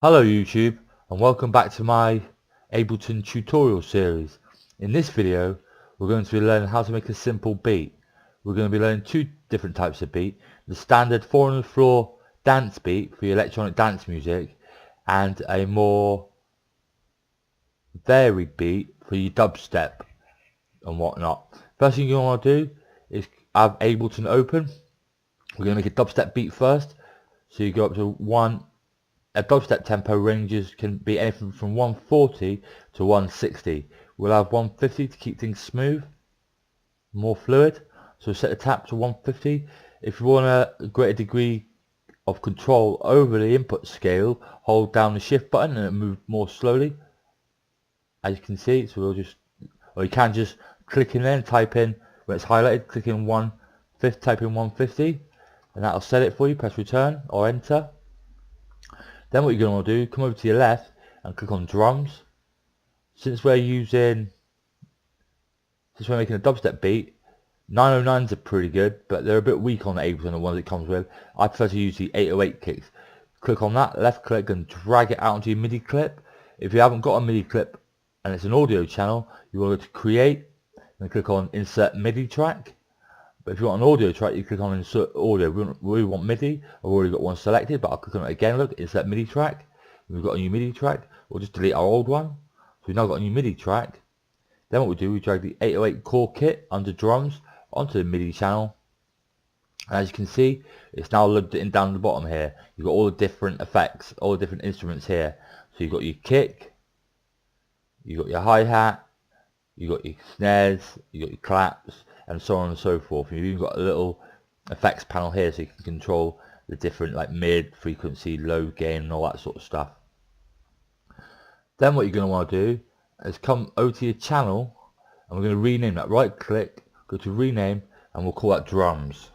Hello YouTube, and welcome back to my Ableton tutorial series. In this video we're going to be learning how to make a simple beat. We're going to be learning two different types of beat: the standard 4 on the floor dance beat for your electronic dance music, and a more varied beat for your dubstep and whatnot. First thing you want to do is have Ableton open. We're going to make a dubstep beat first, so you go up to a dubstep tempo ranges can be anything from 140 to 160. We'll have 150 to keep things smooth, more fluid. So set the tap to 150. If you want a greater degree of control over the input scale, hold down the shift button and it moves more slowly, as you can see. So we'll just, or you can just click in there and type in when it's highlighted, click in 1/5, type in 150, and that'll set it for you. Press return or enter. Then what you're going to want to do, come over to your left and click on drums. Since we're making a dubstep beat, 909s are pretty good, but they're a bit weak on the Ableton, the ones it comes with. I prefer to use the 808 kicks. Click on that, left click, and drag it out onto your MIDI clip. If you haven't got a MIDI clip and it's an audio channel, you want to go to create and click on insert MIDI track. But if you want an audio track, you click on insert audio. We want MIDI. I've already got one selected, but I'll click on it again. Look, insert MIDI track. We've got a new MIDI track. We'll just delete our old one. So we've now got a new MIDI track. Then what we do, we drag the 808 core kit under drums onto the MIDI channel. And as you can see, it's now loaded in down the bottom here. You've got all the different effects, all the different instruments here. So you've got your kick, you've got your hi-hat, you've got your snares, you've got your claps, and so on and so forth. You've even got a little effects panel here, so you can control the different like mid, frequency, low gain, and all that sort of stuff. Then what you're going to want to do is come over to your channel, and we're going to rename that. Right click, go to rename, and we'll call that drums.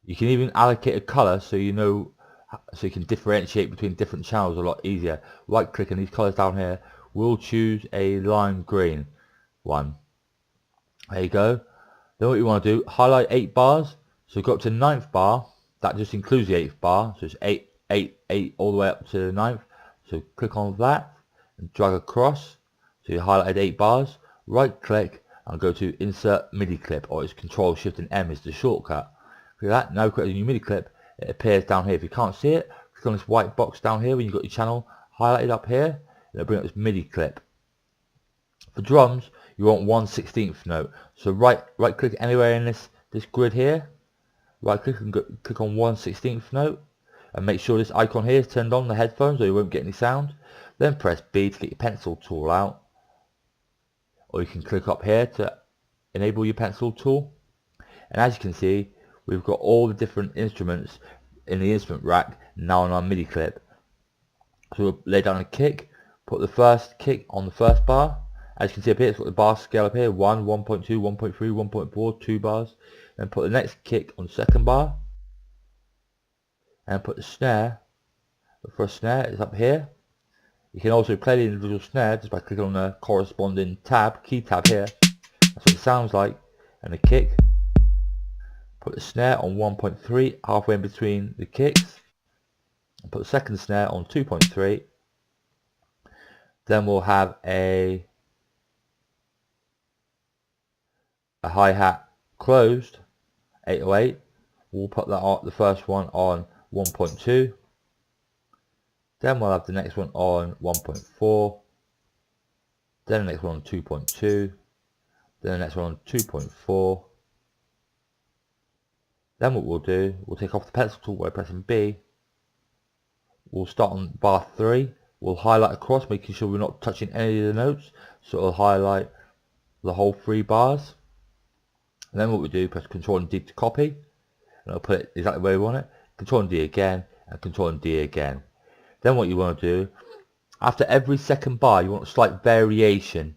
You can even allocate a color so you know, so you can differentiate between different channels a lot easier. Right click on these colors down here. We'll choose a lime green one. There you go. Then what you want to do, highlight 8 bars. So go up to the 9th bar. That just includes the 8th bar. So it's 8, 8, 8 all the way up to the 9th. So click on that and drag across. So you highlighted 8 bars. Right click and go to insert MIDI clip, or it's Control Shift and M is the shortcut. Click that. Now create a new MIDI clip. It appears down here. If you can't see it, click on this white box down here when you've got your channel highlighted up here, and it'll bring up this MIDI clip. For drums, you want 1/16 note. So right click anywhere in this grid here. Right click and click on 1/16 note, and make sure this icon here is turned on the headphones, or you won't get any sound. Then press B to get your pencil tool out, or you can click up here to enable your pencil tool. And as you can see, we've got all the different instruments in the instrument rack now on our MIDI clip. So we'll lay down a kick, put the first kick on the first bar. As you can see up here, it's got the bar scale up here, 1, 1.2, 1.3, 1.4, 2 bars. Then put the next kick on the second bar. And put the snare, the first snare is up here. You can also play the individual snare just by clicking on the corresponding tab, key tab here. That's what it sounds like. And the kick. Put the snare on 1.3, halfway in between the kicks. And put the second snare on 2.3. Then we'll have a hi-hat closed, 808. We'll put that on, the first one on 1.2. Then we'll have the next one on 1.4. Then the next one on 2.2. Then the next one on 2.4. Then what we'll do, we'll take off the pencil tool by pressing B. We'll start on bar 3. We'll highlight across, making sure we're not touching any of the notes. So it'll highlight the whole 3 bars. And then what we do, press Control and D to copy, and it'll put it exactly where we want it. Control and D again, and Control and D again. Then what you want to do, after every second bar, you want a slight variation,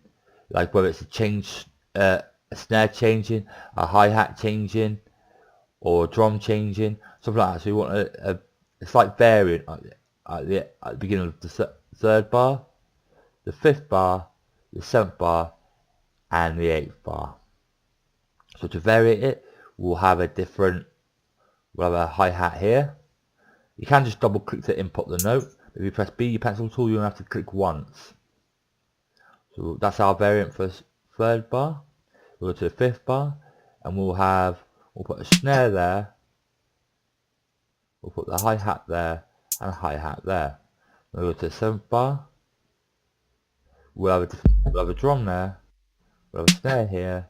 like whether it's a snare changing, a hi-hat changing, or a drum changing, something like that. So you want a slight variant at the beginning of the 3rd bar, the 5th bar, the 7th bar, and the 8th bar. So to vary it, we'll have a hi-hat here. You can just double click to input the note. If you press B, your pencil tool, you'll have to click once. So that's our variant for third bar. We'll go to the fifth bar, and we'll put a snare there. We'll put the hi-hat there and a hi-hat there. We'll go to the seventh bar. We'll have a drum there. We'll have a snare here.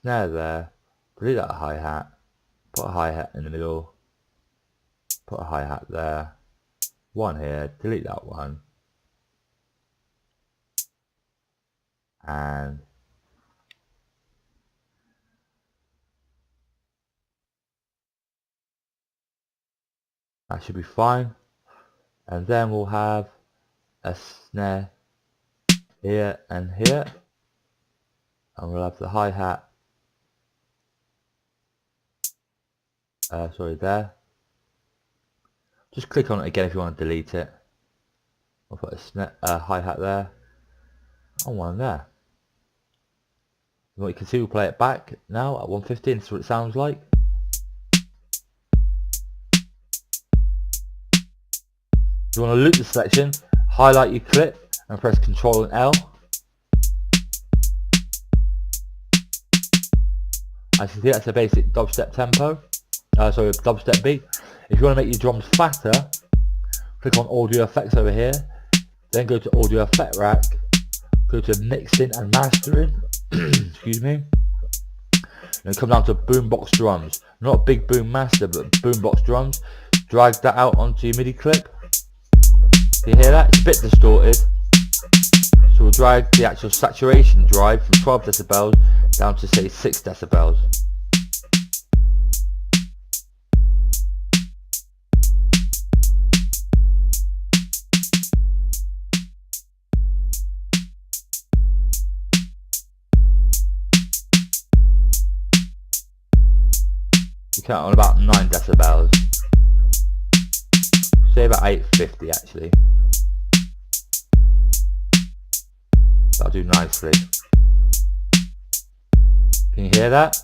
Snare there. Delete that hi-hat. Put a hi-hat in the middle. Put a hi-hat there. One here. Delete that one. And that should be fine. And then we'll have a snare here and here. And we'll have the hi-hat there. Just click on it again if you want to delete it. I'll put a hi-hat there and one there. And what you can see, we'll play it back now at 150, and this is what it sounds like. If you want to loop the selection, highlight your clip and press Ctrl and L. As you can see, that's a basic dubstep tempo. Dubstep beat. If you want to make your drums faster, click on Audio Effects over here. Then go to Audio Effect Rack. Go to Mixing and Mastering. Excuse me. And come down to Boombox Drums. Not Big Boom Master, but Boombox Drums. Drag that out onto your MIDI clip. Can you hear that? It's a bit distorted. So we'll drag the actual saturation drive from 12 decibels down to say 6 decibels. You count on about 9 decibels. Say about 850 actually. That'll do nicely. Can you hear that?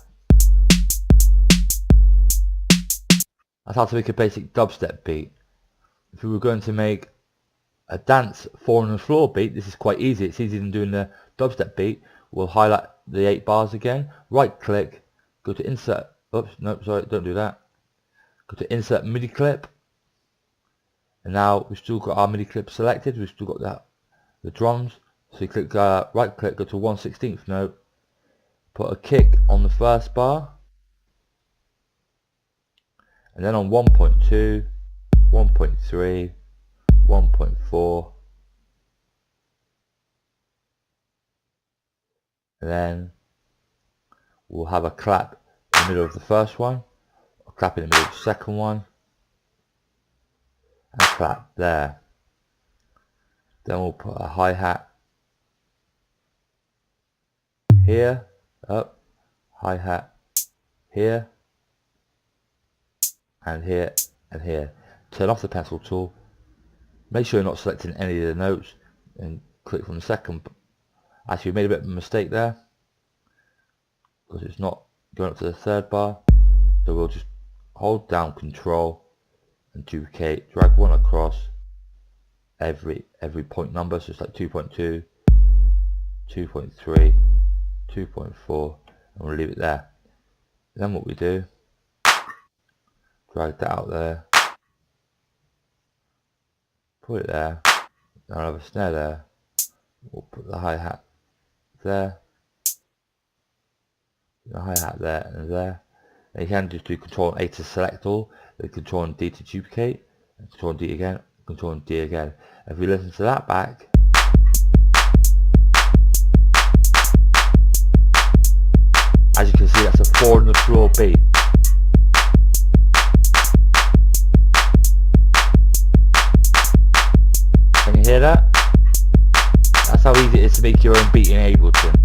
That's how to make a basic dubstep beat. If we were going to make a dance 4 on the floor beat, this is quite easy. It's easier than doing the dubstep beat. We'll highlight the 8 bars again, right click, go to insert, oops, nope, sorry, don't do that. Go to insert MIDI clip. And now we've still got our MIDI clip selected, we've still got the drums. So you click right click, go to 1/16th note, put a kick on the first bar, and then on 1.2, 1.3, 1.4, and then we'll have a clap in the middle of the first one, a clap in the middle of the second one, and a clap there. Then we'll put a hi-hat here, up, hi-hat here, and here, and here. Turn off the pencil tool. Make sure you're not selecting any of the notes, and click from the second. Actually, we made a bit of a mistake there, because it's not going up to the third bar. So we'll just hold down Control and duplicate, drag one across every point number. So it's like 2.2, 2.3, 2.4, and we'll leave it there. Then what we do, drag that out there, put it there, and I'll have a snare there. We'll put the hi-hat there, the hi-hat there and there. And you can just do Control A to select all, then Control and D to duplicate, and Control and D again, Control and D again. If we listen to that back, as you can see, that's a 4 on the floor beat. Can you hear that? That's how easy it is to make your own beat in Ableton.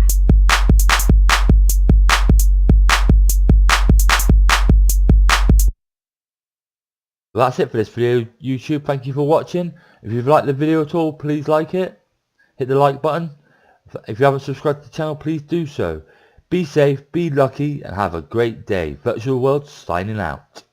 Well, that's it for this video, YouTube. Thank you for watching. If you've liked the video at all, please like it. Hit the like button. If you haven't subscribed to the channel, please do so. Be safe, be lucky, and have a great day. Virtual World signing out.